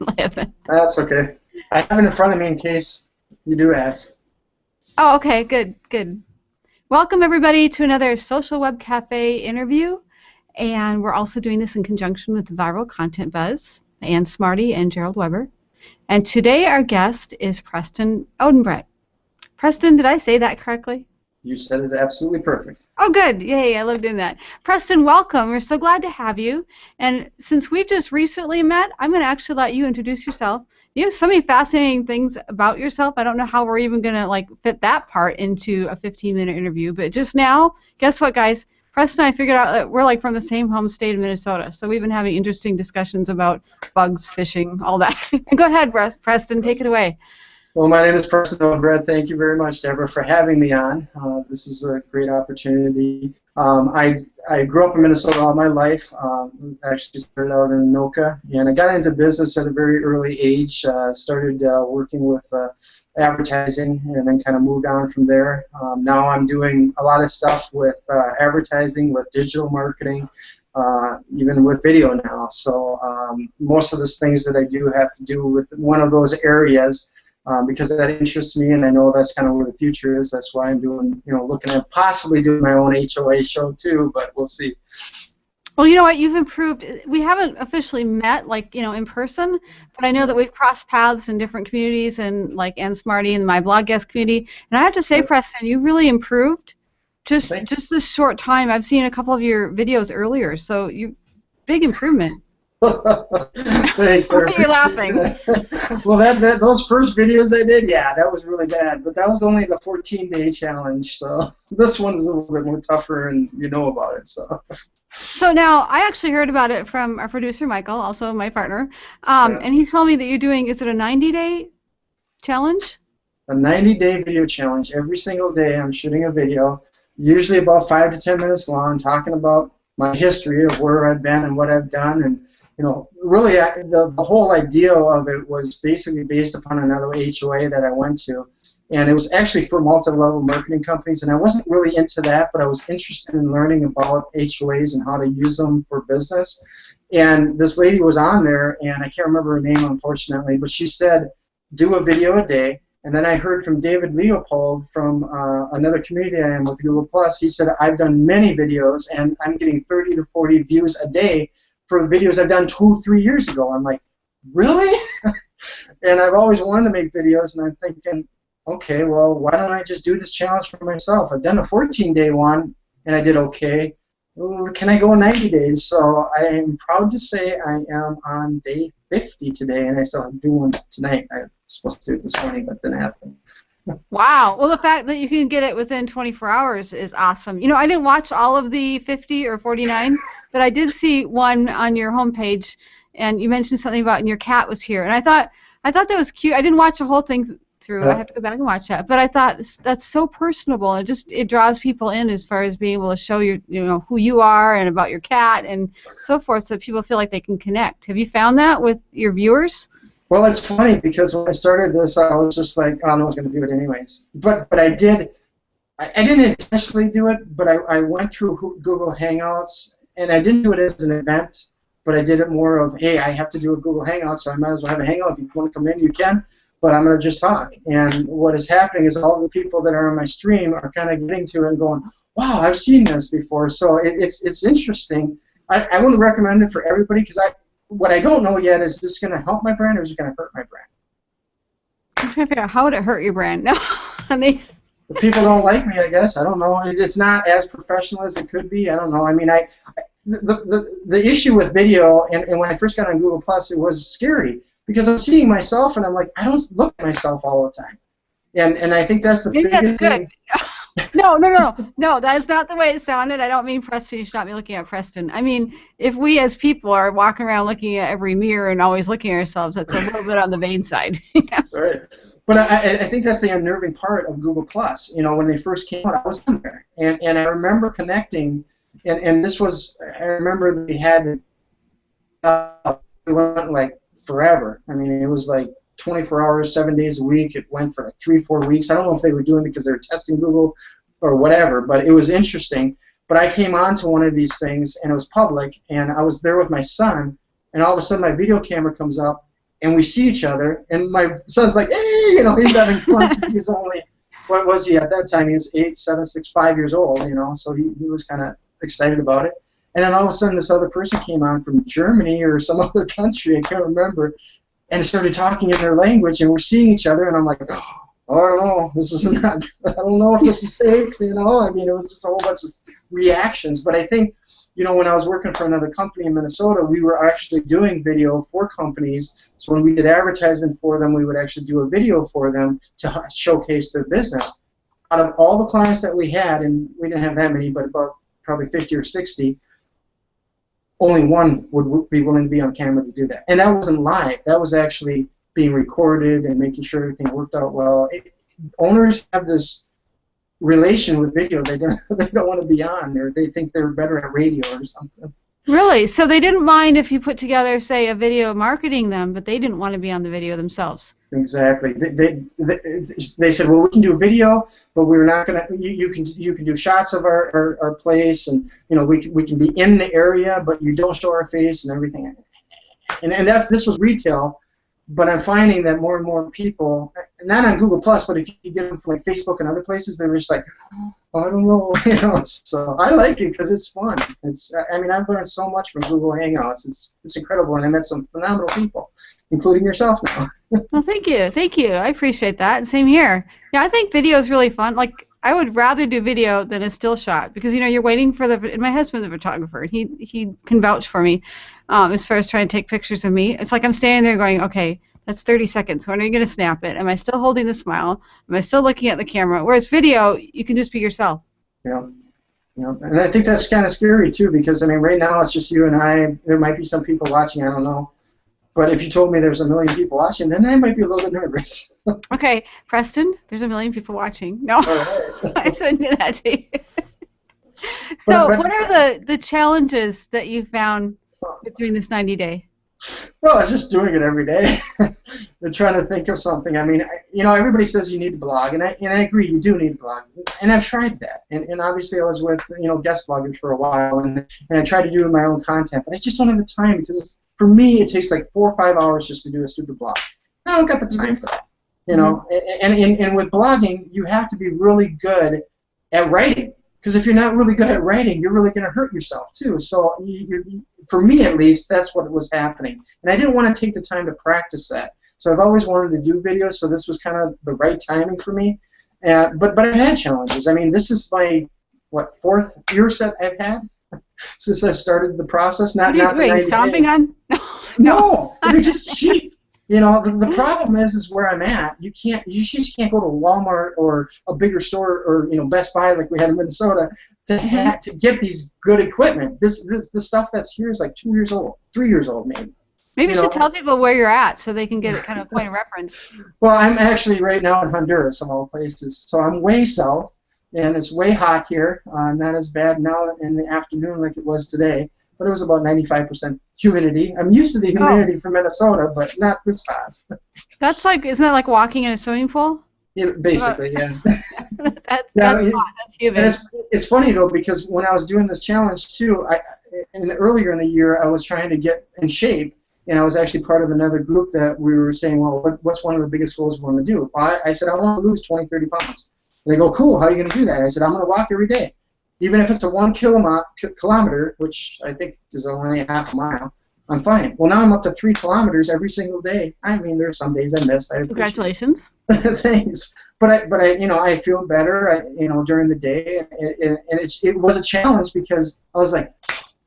That's okay. I have it in front of me in case you do ask. Oh, okay, good, good. Welcome everybody to another Social Web Cafe interview, and we're also doing this in conjunction with Viral Content Buzz, Ann Smarty and Gerald Weber. And today our guest is Preston Odenbrett. Preston, did I say that correctly? You said it absolutely perfect. Oh, good. Yay, I love doing that. Preston, welcome. We're so glad to have you. And since we've just recently met, I'm going to actually let you introduce yourself. You have so many fascinating things about yourself. I don't know how we're even going to fit that part into a 15-minute interview. But just now, guess what, guys? Preston and I figured out that we're from the same home state of Minnesota. So we've been having interesting discussions about bugs, fishing, all that. Go ahead, Preston. Take it away. Well, my name is Preston Odenbrett. Thank you very much, Deborah, for having me on. This is a great opportunity. I grew up in Minnesota all my life. Actually started out in Anoka, and I got into business at a very early age. Started working with advertising, and then kind of moved on from there. Now I'm doing a lot of stuff with advertising, with digital marketing, even with video now. So most of the things that I do have to do with one of those areas. Because that interests me, and I know that's kind of where the future is. That's why I'm doing, looking at possibly doing my own HOA show too, but we'll see. Well, you know what? You've improved. We haven't officially met, in person, but I know that we've crossed paths in different communities, and Ann Smarty and my blog guest community. And I have to say, Preston, you really improved. Just this short time. I've seen a couple of your videos earlier, so big improvement. Thanks, sir. Why are you laughing? Well, those first videos I did, yeah, that was really bad. But that was only the 14-day challenge. So this one's a little bit more tougher, and you know about it. So now I actually heard about it from our producer Michael, also my partner, and he told me that you're doing. Is it a 90-day challenge? A 90-day video challenge. Every single day, I'm shooting a video, usually about 5 to 10 minutes long, talking about my history of where I've been and what I've done, and really, the whole idea of it was basically based upon another HOA that I went to, and it was actually for multi-level marketing companies, and I wasn't really into that, but I was interested in learning about HOAs and how to use them for business. And this lady was on there, and I can't remember her name, unfortunately, but she said, do a video a day. And then I heard from David Leopold from another community I am with Google+. He said, I've done many videos, and I'm getting 30 to 40 views a day for videos I've done 2-3 years ago. I'm like, really? And I've always wanted to make videos, and I'm thinking, okay, well, why don't I just do this challenge for myself? I've done a 14-day one, and I did okay. Well, can I go 90 days? So I am proud to say I am on day 50 today, and I still have to do one tonight. I was supposed to do it this morning, but it didn't happen. Wow. Well, the fact that you can get it within 24 hours is awesome. I didn't watch all of the 50 or 49, but I did see one on your homepage, and you mentioned something about your cat was here, and I thought that was cute. I didn't watch the whole thing through. I have to go back and watch that. But I thought that's so personable, and it draws people in as far as being able to show who you are and about your cat and so forth, so people feel like they can connect. Have you found that with your viewers? Well, it's funny because when I started this, I was just like, oh, no one's going to do it anyways. But I did. I didn't intentionally do it, but I went through Google Hangouts, and I didn't do it as an event, but I did it more of, hey, I have to do a Google Hangout, so I might as well have a Hangout. If you want to come in, you can, but I'm going to just talk. And what is happening is all the people that are on my stream are kind of getting to it and going, wow, I've seen this before. So it's interesting. I wouldn't recommend it for everybody because what I don't know yet is this going to help my brand or is it going to hurt my brand? I'm trying to figure out how would it hurt your brand. No, If people don't like me, I guess. I don't know. It's not as professional as it could be. I don't know. I mean, the issue with video, and when I first got on Google+, it was scary because I'm seeing myself, and I'm like, I don't look at myself all the time. And I think that's the biggest thing. No, that is not the way it sounded. I don't mean Preston, you should not be looking at Preston. I mean, if we as people are walking around looking at every mirror and always looking at ourselves, that's a little bit on the vain side. Right. But I think that's the unnerving part of Google+. When they first came out, I was on there. And I remember connecting, and this was, I remember they had, it went like forever. I mean, it was like 24 hours, 7 days a week. It went for like 3-4 weeks. I don't know if they were doing it because they were testing Google or whatever, but it was interesting. But I came on to one of these things, and it was public, and I was there with my son, and all of a sudden my video camera comes up, and we see each other, and my son's like, hey, you know, he's having fun. He's only, what was he at that time? He was 8, 7, 6, 5 years old, you know, so he was kind of excited about it. And then all of a sudden this other person came on from Germany or some other country, I can't remember, and started talking in their language, and we're seeing each other, and I'm like, oh, I don't know, this is not, I don't know if this is safe, you know. I mean, it was just a whole bunch of reactions. But I think, you know, when I was working for another company in Minnesota, we were actually doing video for companies. So when we did advertisement for them, we would actually do a video for them to showcase their business. Out of all the clients that we had, and we didn't have that many, but about probably 50 or 60, only one would be willing to be on camera to do that. And that wasn't live. That was actually being recorded and making sure everything worked out well. Owners have this relation with video. They don't want to be on, or they think they're better at radio or something. Really? So they didn't mind if you put together, say, a video marketing them, but they didn't want to be on the video themselves. Exactly. They said, well, we can do a video, but we're not gonna. You can do shots of our place, and you know we can be in the area, but you don't show our face and everything. And this was retail. But I'm finding that more and more people, not on Google Plus, but if you get them from like Facebook and other places, they're just like, oh, I don't know, you know. So I like it because it's fun. I mean, I've learned so much from Google Hangouts. It's incredible, and I met some phenomenal people, including yourself now. Well, thank you. I appreciate that. And same here. Yeah, I think video is really fun. Like, I would rather do video than a still shot because, you know, you're waiting for and my husband's a photographer, and he can vouch for me as far as trying to take pictures of me. It's like I'm standing there going, okay, that's 30 seconds. When are you going to snap it? Am I still holding the smile? Am I still looking at the camera? Whereas video, you can just be yourself. Yeah. Yeah. And I think that's kind of scary, too, because, I mean, right now it's just you and I. There might be some people watching. I don't know. But if you told me there's 1 million people watching, then I might be a little bit nervous. Okay, Preston, there's 1 million people watching. No, Right. I said that to you. So what are the challenges that you found doing this 90-day? Well, it's just doing it every day. They're trying to think of something. I mean, you know, everybody says you need to blog, and I agree, you do need to blog. And I've tried that. And obviously I was with, you know, guest bloggers for a while, and I tried to do my own content, but I just don't have the time because for me it takes like 4 or 5 hours just to do a stupid blog. I don't got the time for that. You know, and with blogging, you have to be really good at writing. Because if you're not really good at writing, you're really going to hurt yourself too. So for me at least, that's what was happening. And I didn't want to take the time to practice that. So I've always wanted to do videos, so this was kind of the right timing for me. But I've had challenges. I mean, this is my, what, 4th ear set I've had since I've started the process. What are you doing, stomping on? No, they're just cheap. You know, the problem is where I'm at. You just can't go to Walmart or a bigger store or, you know, Best Buy like we had in Minnesota to get these good equipment. The stuff that's here is like 2 years old, 3 years old maybe. Maybe you should tell people where you're at so they can get a kind of point of reference. Well, I'm actually right now in Honduras, of all places. So I'm way south, and it's way hot here. Not as bad now in the afternoon like it was today. But it was about 95% humidity. I'm used to the humidity from Minnesota, but not this hot. That's like, isn't that like walking in a swimming pool? Yeah, basically, yeah. That's hot. That's humid. And it's funny though, because when I was doing this challenge too, earlier in the year I was trying to get in shape, and I was actually part of another group that we were saying, well, what's one of the biggest goals we want to do? I said I want to lose 20, 30 pounds. And they go, cool. How are you going to do that? I said I'm going to walk every day. Even if it's a 1 kilometer, which I think is only a half a mile, I'm fine. Well, now I'm up to 3 kilometers every single day. I mean, there's some days I miss. Congratulations. Thanks. But I feel better, during the day, and it was a challenge because I was like,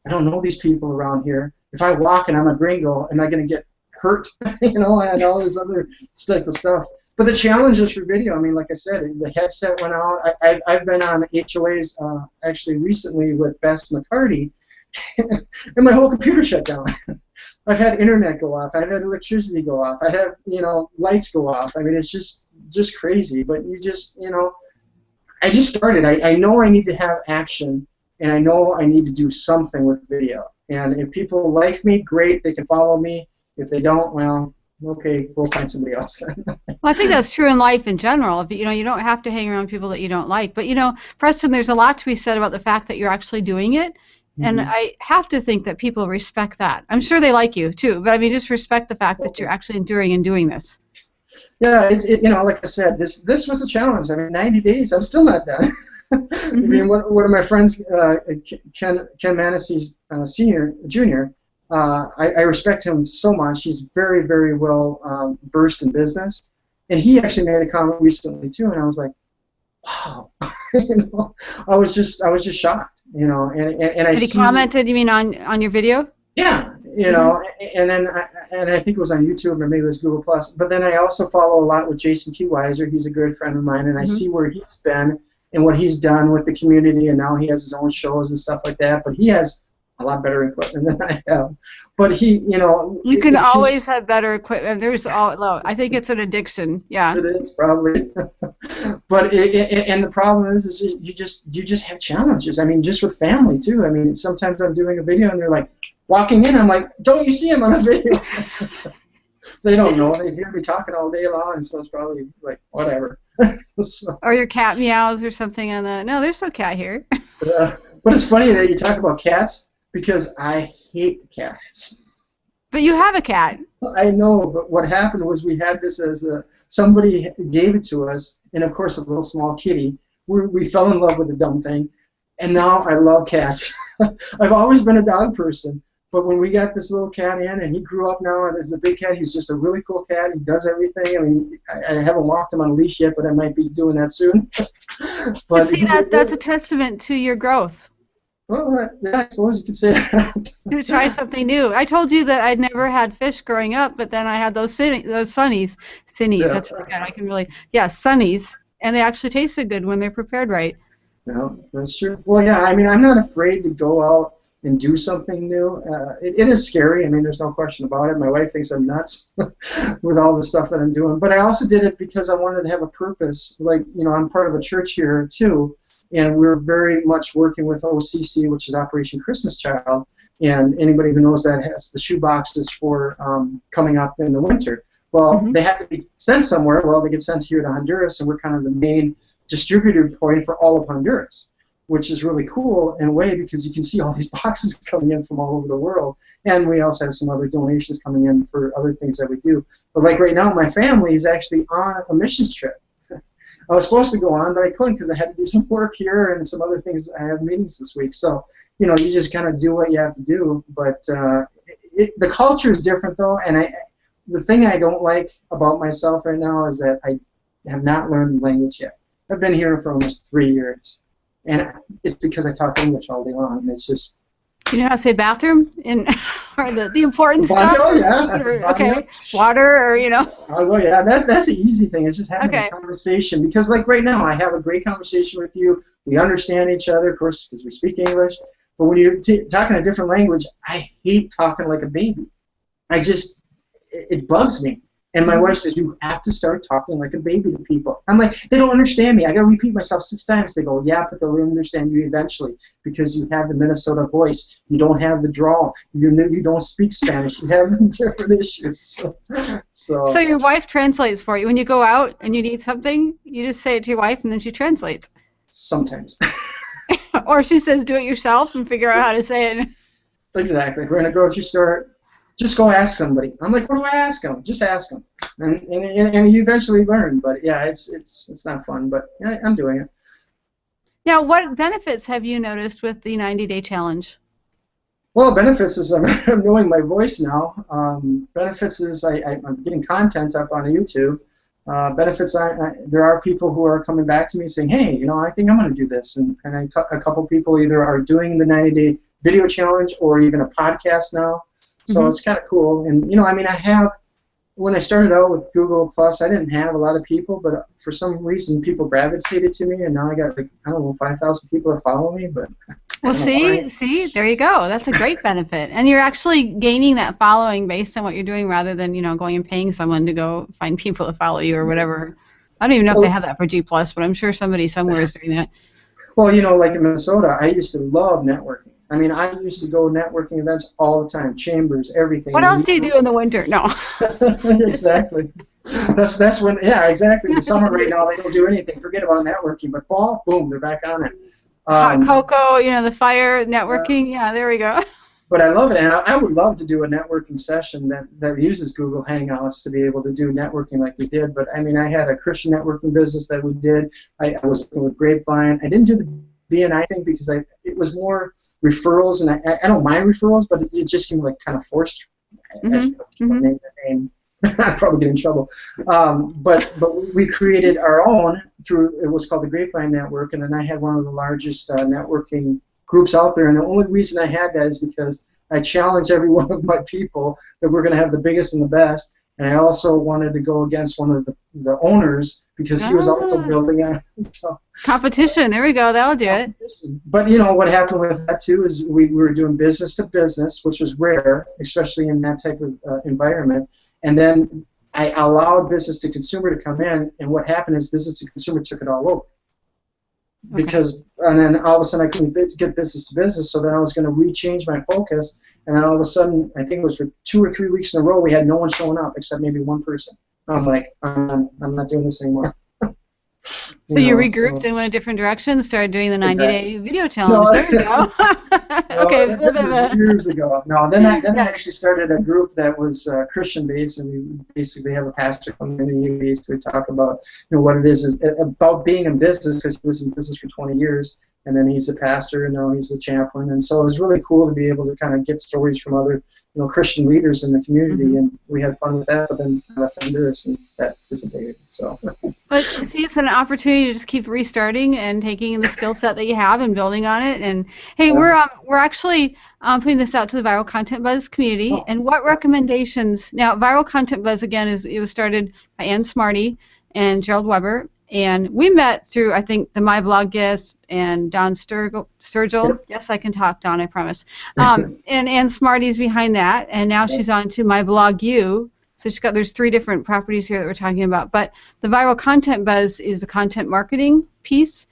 I don't know these people around here. If I walk and I'm a gringo, am I going to get hurt? And all this other type of stuff. But the challenges for video, I mean, like I said, the headset went out. I've been on HOAs actually recently with Bess McCarty, and my whole computer shut down. I've had internet go off. I've had electricity go off. I have, lights go off. I mean, it's just crazy. But I just started. I know I need to have action, and I know I need to do something with video. And if people like me, great, they can follow me. If they don't, well, okay, we'll find somebody else then. Well, I think that's true in life in general. If, you don't have to hang around people that you don't like. But, Preston, there's a lot to be said about the fact that you're actually doing it. And I have to think that people respect that. I'm sure they like you too, but I mean, just respect the fact that you're actually enduring and doing this. Yeah, you know, like I said, this was a challenge. I mean, 90 days, I'm still not done. I mean, one of my friends, Ken Manessy, junior, I respect him so much. He's very, very well versed in business, and he actually made a comment recently too, and I was like, wow, you know, I was just shocked, you know, and I Had he commented, you mean, on your video? Yeah, you know, and then I think it was on YouTube or maybe it was Google Plus. But then I also follow a lot with Jason T. Weiser. He's a good friend of mine, and I see where he's been and what he's done with the community, and now he has his own shows and stuff like that. But he has a lot better equipment than I have. But he, you know, you can always have better equipment. I think it's an addiction. Yeah. It is probably. But and the problem is you just have challenges. I mean, just with family too. I mean, sometimes I'm doing a video and they're like walking in. I'm like, don't you see him on the video? They don't know. They hear me talking all day long, and so it's probably like whatever. So, or your cat meows or something on the. No, there's no cat here. But it's funny that you talk about cats because I hate cats. But you have a cat. I know, but what happened was we had this as somebody gave it to us, and of course a little small kitty. We fell in love with the dumb thing, and now I love cats. I've always been a dog person, but when we got this little cat in, and he grew up now, and as a big cat, he's just a really cool cat. He does everything. I mean, I haven't walked him on a leash yet, but I might be doing that soon. But see, that's a testament to your growth. Well, yeah, I suppose you could say that. To try something new. I told you that I'd never had fish growing up, but then I had those sunnies. Yeah. That's really good. I can really, sunnies, and they actually tasted good when they're prepared right. Yeah, that's true. Well, yeah, I mean, I'm not afraid to go out and do something new. It is scary. I mean, there's no question about it. My wife thinks I'm nuts with all the stuff that I'm doing. But I also did it because I wanted to have a purpose. Like, you know, I'm part of a church here, too. And we're very much working with OCC, which is Operation Christmas Child, and anybody who knows that has the shoe boxes for coming up in the winter. Well, they have to be sent somewhere. Well, they get sent here to Honduras, and we're kind of the main distributor point for all of Honduras, which is really cool in a way because you can see all these boxes coming in from all over the world. And we also have some other donations coming in for other things that we do. But like right now, my family is actually on a missions trip. I was supposed to go on, but I couldn't because I had to do some work here and some other things. I have meetings this week. So, you know, you just kind of do what you have to do. But the culture is different, though. And the thing I don't like about myself right now is that I have not learned the language yet. I've been here for almost 3 years. And it's because I talk English all day long. And it's just... You know how to say bathroom or the important stuff? Yeah. Okay, water or, you know. Oh, yeah, that's the easy thing. It's just having a conversation. Because, like, right now, I have a great conversation with you. We understand each other, of course, because we speak English. But when you're talking a different language, I hate talking like a baby. It bugs me. And my wife says, you have to start talking like a baby to people. I'm like, they don't understand me. I got to repeat myself 6 times. They go, yeah, but they'll understand you eventually because you have the Minnesota voice. You don't have the drawl. You don't speak Spanish. You have different issues. So your wife translates for you. When you go out and you need something, you just say it to your wife and then she translates. Sometimes. Or she says, do it yourself and figure out how to say it. Exactly. We're in a grocery store. Just go ask somebody. I'm like, what do I ask them? Just ask them, and you eventually learn. But yeah, it's not fun. But yeah, I'm doing it. Now, what benefits have you noticed with the 90-day challenge? Well, benefits is I'm knowing my voice now. Benefits is I'm getting content up on YouTube. Benefits, there are people who are coming back to me saying, hey, you know, I think I'm going to do this, and a couple people either are doing the 90-day video challenge or even a podcast now. So it's kind of cool. And, you know, I mean, when I started out with Google Plus, I didn't have a lot of people, but for some reason people gravitated to me, and now I got, like, I don't know, 5,000 people that follow me. But well, see, there you go. That's a great benefit. And you're actually gaining that following based on what you're doing rather than, you know, going and paying someone to go find people to follow you or whatever. I don't even know if they have that for G+, but I'm sure somebody somewhere is doing that. Well, you know, like in Minnesota, I used to love networking. I mean, I used to go networking events all the time, chambers, everything. What else do you do in the winter? No. Exactly. That's when, yeah, exactly. In the summer right now, they don't do anything. Forget about networking. But fall, boom, they're back on it. Hot cocoa, you know, the fire, Uh, networking. Yeah, there we go. but I love it, and I would love to do a networking session that uses Google Hangouts to be able to do networking like we did. But I mean, I had a Christian networking business that we did. I was working with Grapevine. I didn't do the BNI thing because it was more referrals, and I don't mind referrals, but it just seemed like kind of forced. Actually, name the name. I'd probably get in trouble. But we created our own through, it was called the Grapevine Network, and then I had one of the largest networking groups out there, and the only reason I had that is because I challenged every one of my people that we're going to have the biggest and the best, and I also wanted to go against one of the owners because he was also building it. So, competition, there we go, that'll do it. But you know what happened with that too is we were doing business to business, which was rare, especially in that type of environment, and then I allowed business to consumer to come in, and what happened is business to consumer took it all over. Because, and then all of a sudden I couldn't get business to business, so then I was going to rechange my focus, and then all of a sudden, I think it was for 2 or 3 weeks in a row, we had no one showing up except maybe one person. I'm like, I'm not doing this anymore. So you regrouped and went a different direction, started doing the 90-day video challenge. No, there we go. Okay, this was years ago. No, then I actually started a group that was Christian based, and we basically have a pastor come in and we basically talk about what it is about being in business, because he was in business for 20 years, and then he's a pastor, and now he's a chaplain, and so it was really cool to be able to kind of get stories from other Christian leaders in the community, and we had fun with that. But then I left Honduras, and that dissipated. So. But see, it's an opportunity to just keep restarting and taking the skill set that you have and building on it. And hey, we're actually putting this out to the Viral Content Buzz community. And what recommendations? Now, Viral Content Buzz again it was started by Ann Smarty and Gerald Weber, and we met through, I think, the My Blog guest and Don Sturgill. Yep. Yes, I can talk, Don, I promise. And Ann Smarty's behind that, and now she's on to My Blog You. So there's 3 different properties here that we're talking about. But the Viral Content Buzz is the content marketing piece.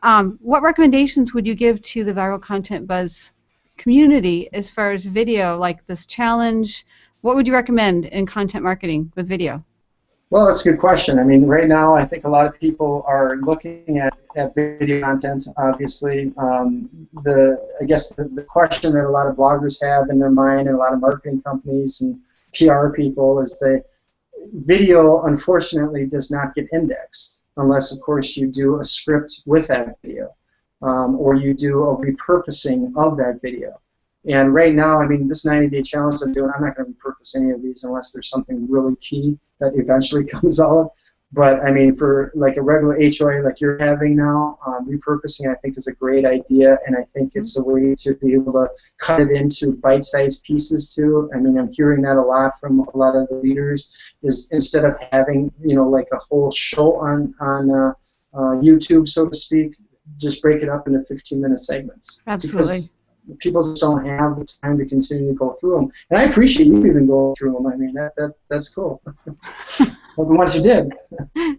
What recommendations would you give to the Viral Content Buzz community as far as video, like this challenge? What would you recommend in content marketing with video? Well, that's a good question. I mean, right now, I think a lot of people are looking at video content. Obviously, I guess the question that a lot of bloggers have in their mind, and a lot of marketing companies and PR people, is that video, unfortunately, does not get indexed unless, of course, you do a script with that video, or you do a repurposing of that video. And right now, I mean, this 90-day challenge I'm doing, I'm not going to repurpose any of these unless there's something really key that eventually comes out. But I mean, for like a regular HOA like you're having now, repurposing I think is a great idea, and I think it's a way to be able to cut it into bite-sized pieces too. I mean, I'm hearing that a lot from a lot of the leaders, is instead of having like a whole show on YouTube, so to speak, just break it up into 15-minute segments. Absolutely. Because people just don't have the time to continue to go through them, and I appreciate you even going through them. I mean, that's cool. Well, once you did.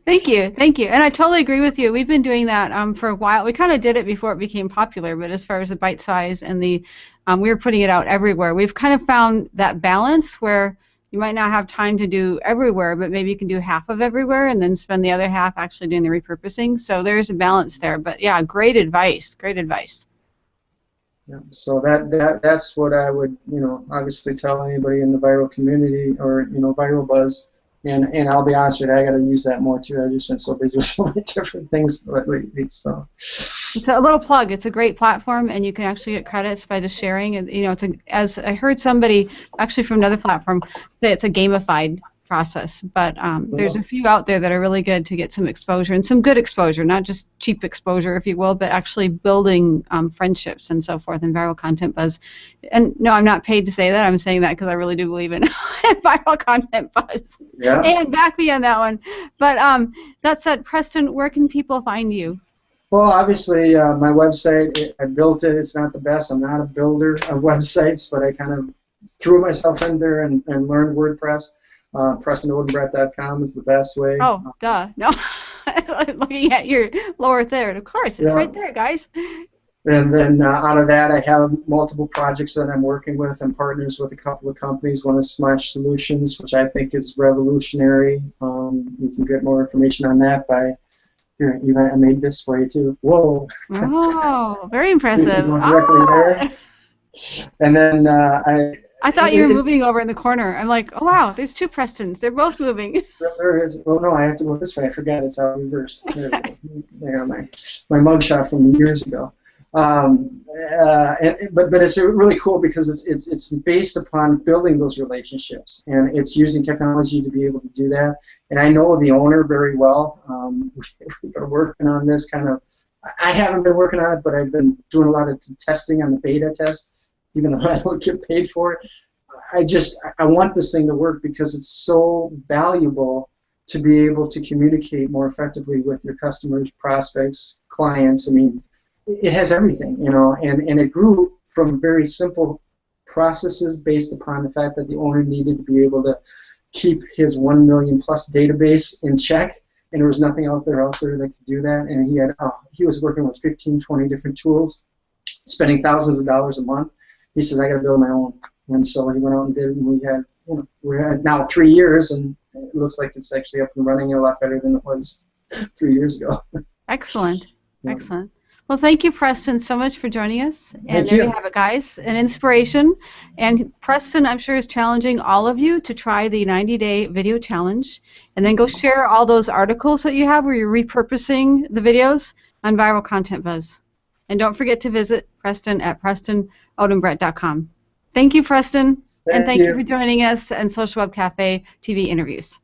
Thank you, and I totally agree with you. We've been doing that for a while. We kind of did it before it became popular, but as far as the bite size and the, we were putting it out everywhere. We've kind of found that balance where you might not have time to do everywhere, but maybe you can do half of everywhere and then spend the other half actually doing the repurposing. So there's a balance there. But yeah, great advice. Great advice. Yeah, so that's what I would obviously tell anybody in the viral community or Viral Buzz. And I'll be honest with you, I got to use that more too. I've just been so busy with so many different things lately. So it's a little plug. It's a great platform, and you can actually get credits by just sharing. And as I heard somebody actually from another platform say, it's a gamified process. But there's a few out there that are really good to get some exposure, and some good exposure, not just cheap exposure, if you will, but actually building friendships and so forth in Viral Content Buzz. And no, I'm not paid to say that. I'm saying that because I really do believe in Viral Content Buzz. Yeah. And back me on that one. But that said, Preston, where can people find you? Well, obviously, my website, I built it. It's not the best. I'm not a builder of websites, but I kind of threw myself in there and learned WordPress. PrestonOdenbrett.com is the best way. Oh, duh. No. I'm looking at your lower third. Of course, it's right there, guys. And then out of that, I have multiple projects that I'm working with and partners with a couple of companies. One is Smash Solutions, which I think is revolutionary. You can get more information on that by Here, even I made this for you too. Whoa! Oh, very You can impressive. go directly Ah! there. And then I thought you were moving over in the corner. I'm like, oh wow, there's two Prestons. They're both moving. there is. Oh no, I have to go this way. I forgot it's all reversed. There we go. There, my mugshot from years ago. But it's really cool because it's based upon building those relationships, and it's using technology to be able to do that. And I know the owner very well. We've been working on this kind of. I haven't been working on it, but I've been doing a lot of testing on the beta test, even though I don't get paid for it. I want this thing to work because it's so valuable to be able to communicate more effectively with your customers, prospects, clients. I mean, it has everything, you know, and it grew from very simple processes based upon the fact that the owner needed to be able to keep his 1 million plus database in check, and there was nothing out there that could do that, and he was working with 15, 20 different tools, spending thousands of dollars a month. He says, I got to build my own, and so he went out and did it, and we're at now 3 years, and it looks like it's actually up and running a lot better than it was 3 years ago. Excellent. Yeah. Excellent. Well, thank you, Preston, so much for joining us. And Thank there you. you have it, guys, an inspiration. And Preston, I'm sure, is challenging all of you to try the 90-day video challenge, and then go share all those articles that you have where you're repurposing the videos on Viral Content Buzz. And don't forget to visit Preston at PrestonOdenbrett.com. Thank you, Preston, and thank you for joining us on Social Web Cafe TV interviews.